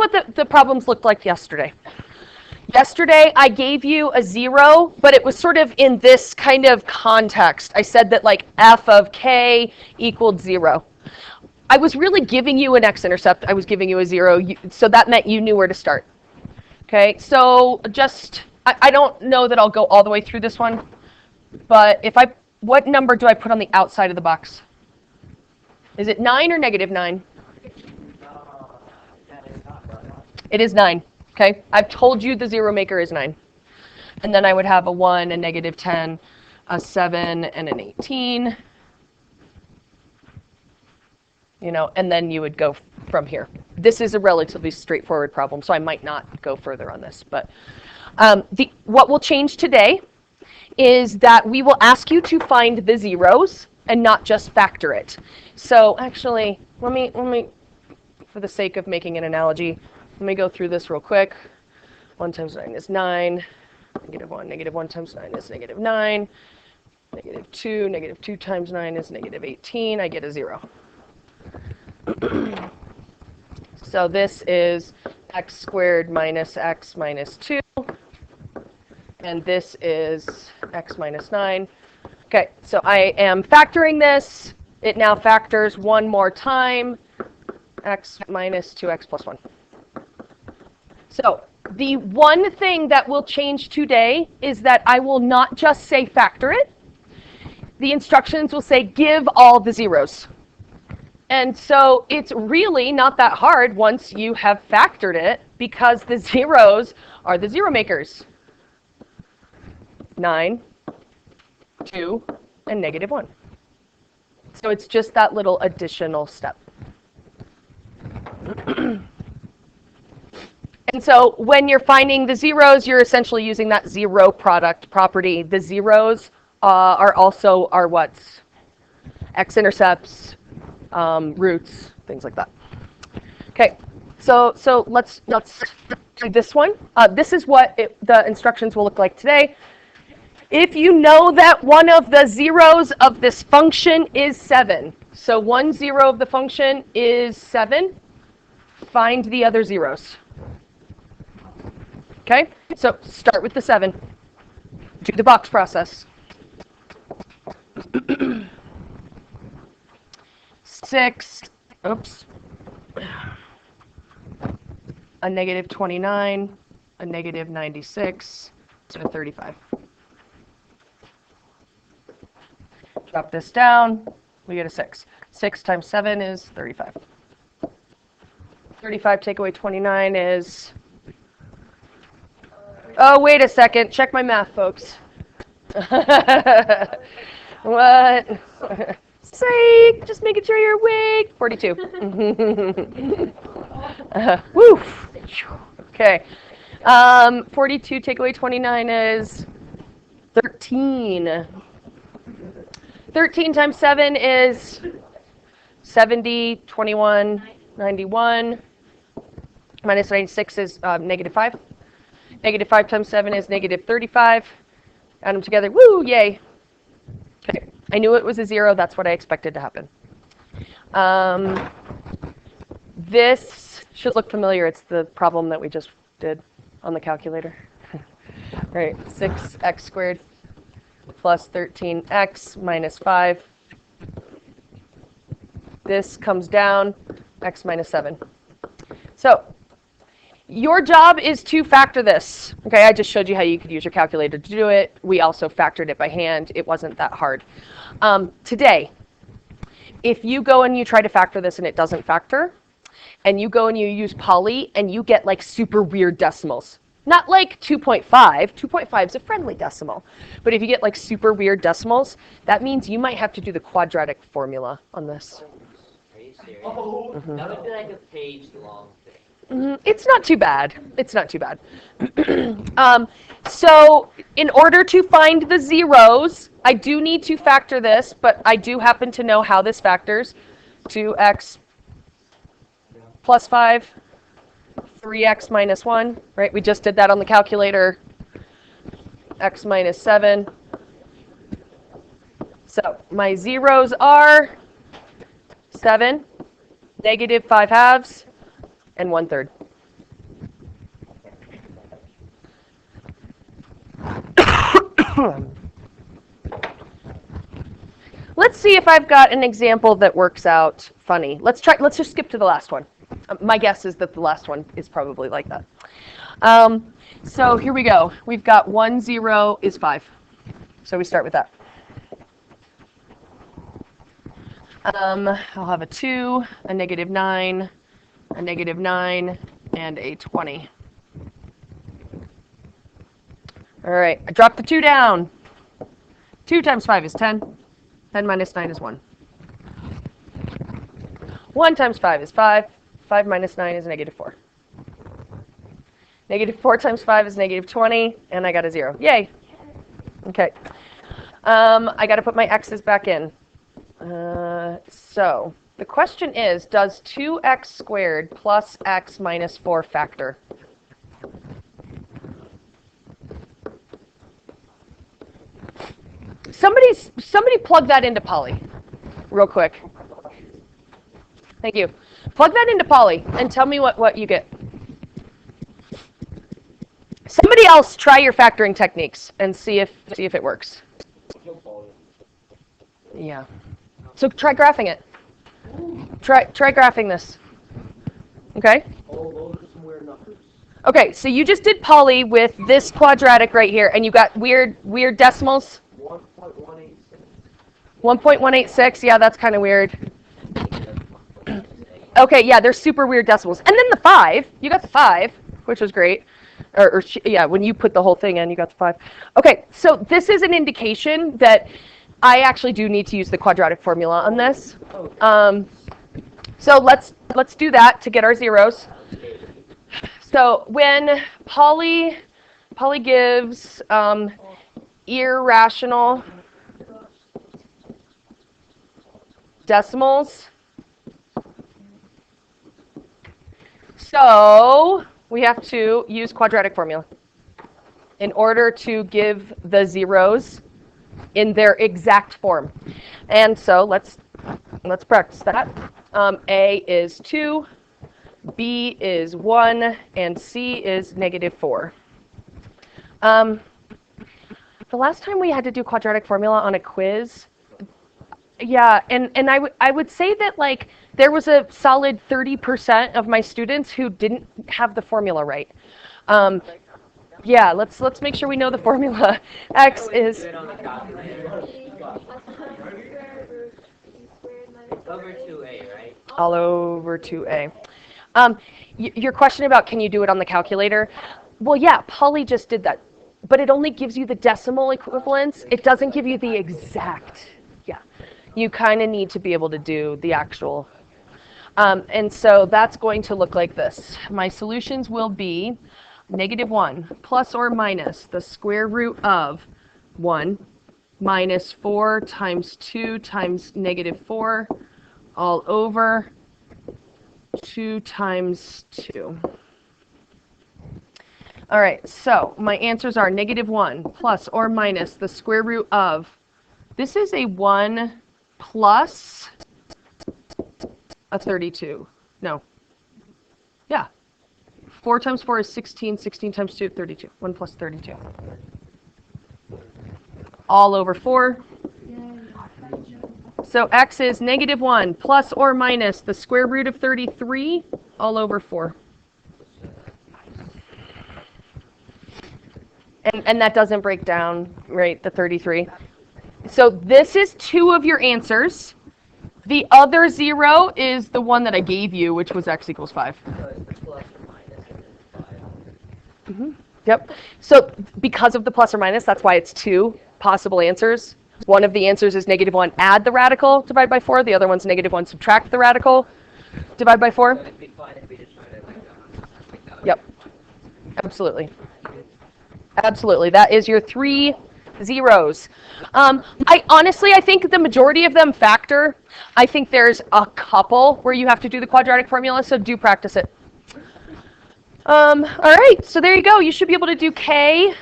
what the problems looked like yesterday. Yesterday, I gave you a 0, but it was sort of in this kind of context. I said that like f of k equaled 0. I was really giving you an x-intercept. I was giving you a 0, so that meant you knew where to start. Okay, so just, I don't know that I'll go all the way through this one, but what number do I put on the outside of the box? Is it 9 or negative 9? It is 9. Okay, I've told you the 0 maker is 9. And then I would have a 1, a negative 10, a 7, and an 18. You know, and then you would go from here. This is a relatively straightforward problem, so I might not go further on this. But what will change today is that we will ask you to find the zeros and not just factor it. So actually, let me, for the sake of making an analogy, let me go through this real quick. 1 times 9 is 9. Negative 1. Negative 1 times 9 is negative 9. Negative 2. Negative 2 times 9 is negative 18. I get a 0. So this is x squared minus x minus 2. And this is x minus 9. Okay, so I am factoring this. It now factors one more time, x minus 2x plus 1. So the one thing that will change today is that I will not just say factor it. The instructions will say give all the zeros. And so it's really not that hard once you have factored it, because the zeros are the 0 makers. 9, 2, and negative 1. So it's just that little additional step. And so when you're finding the zeros, you're essentially using that zero product property. The zeros are also our what's? X-intercepts, roots, things like that. Okay, so let's do this one. This is what the instructions will look like today. If you know that one of the zeros of this function is 7, so 1 0 of the function is 7, find the other zeros. Okay, so start with the 7. Do the box process. 6, oops, a negative 29, a negative 96, so 35. Drop this down, we get a 6. 6 times 7 is 35. 35 take away 29 is... Oh, wait a second. Check my math, folks. What? Psych! Just making sure you're awake. 42. Woo! Okay. 42 take away 29 is 13. 13 times 7 is 70, 21, 91. Minus 96 is negative 5. Negative 5 times 7 is negative 35. Add them together. Woo! Yay! Okay. I knew it was a 0. That's what I expected to happen. This should look familiar. It's the problem that we just did on the calculator. Right. 6x squared plus 13x minus 5. This comes down, x minus 7. So your job is to factor this. Okay, I just showed you how you could use your calculator to do it. We also factored it by hand. It wasn't that hard. Today, if you go and you try to factor this and it doesn't factor, and you go and you use Poly and you get like super weird decimals, not like 2.5. 2.5 is a friendly decimal. But if you get like super weird decimals, that means you might have to do the quadratic formula on this. Are you serious? Oh, that would be like a page-long thing. It's not too bad. It's not too bad. So in order to find the zeros, I do need to factor this, but I do happen to know how this factors. 2x plus 5. 3x minus 1, right? We just did that on the calculator. X minus 7. So my zeros are 7, negative 5 halves, and 1/3. Let's see if I've got an example that works out funny. Let's just skip to the last one. My guess is that the last one is probably like that. So here we go. We've got 1, 0 is 5. So we start with that. I'll have a 2, a -9, a -9, and a 20. All right, I dropped the 2 down. 2 times 5 is 10. 10 minus 9 is 1. 1 times 5 is 5. 5 minus 9 is -4. -4 times 5 is -20, and I got a 0. Yay. Okay. I got to put my x's back in. So the question is, does 2x squared plus x minus 4 factor? Somebody plug that into Poly real quick. Thank you. Plug that into Poly and tell me what you get. Somebody else try your factoring techniques and see if it works. Yeah. So try graphing it. Try graphing this. Okay? Oh, those are some weird numbers. Okay, so you just did Poly with this quadratic right here, and you got weird decimals. 1.186. 1.186, yeah, that's kind of weird. Okay, yeah, they're super weird decimals. And then the 5, you got the 5, which was great. Yeah, when you put the whole thing in, you got the 5. Okay, so this is an indication that I actually do need to use the quadratic formula on this. So let's do that to get our zeros. So when Poly gives irrational decimals, so we have to use quadratic formula in order to give the zeros in their exact form. And so let's practice that. A is 2, B is 1, and C is -4. The last time we had to do quadratic formula on a quiz, yeah, and I would say that like there was a solid 30% of my students who didn't have the formula right. Yeah, let's make sure we know the formula. X is Over 2a, right? all over 2a. Your question about can you do it on the calculator? Well, yeah, Poly just did that, but it only gives you the decimal equivalents. It doesn't give you the exact. Yeah, you kind of need to be able to do the actual. And so that's going to look like this. My solutions will be -1 plus or minus the square root of 1 minus 4 times 2 times -4 all over 2 times 2. All right, so my answers are -1 plus or minus the square root of, this is a 1 plus a 32. No. Yeah. 4 times 4 is 16. 16 times 2, 32. 1 plus 32. All over 4. So x is -1 plus or minus the square root of 33 all over 4. And that doesn't break down, right, the 33. So this is 2 of your answers. The other 0 is the one that I gave you, which was x equals 5. So it's the plus or minus and then 5. Mm-hmm. Yep. So because of the plus or minus, that's why it's 2 possible answers. One of the answers is -1, add the radical, divide by 4. The other one's -1, subtract the radical, divide by 4. So it'd be fine if we just tried it like that. Yep. Absolutely. Absolutely. That is your 3 zeros. I think the majority of them factor. I think there's a couple where you have to do the quadratic formula, so do practice it. All right, so there you go. You should be able to do K.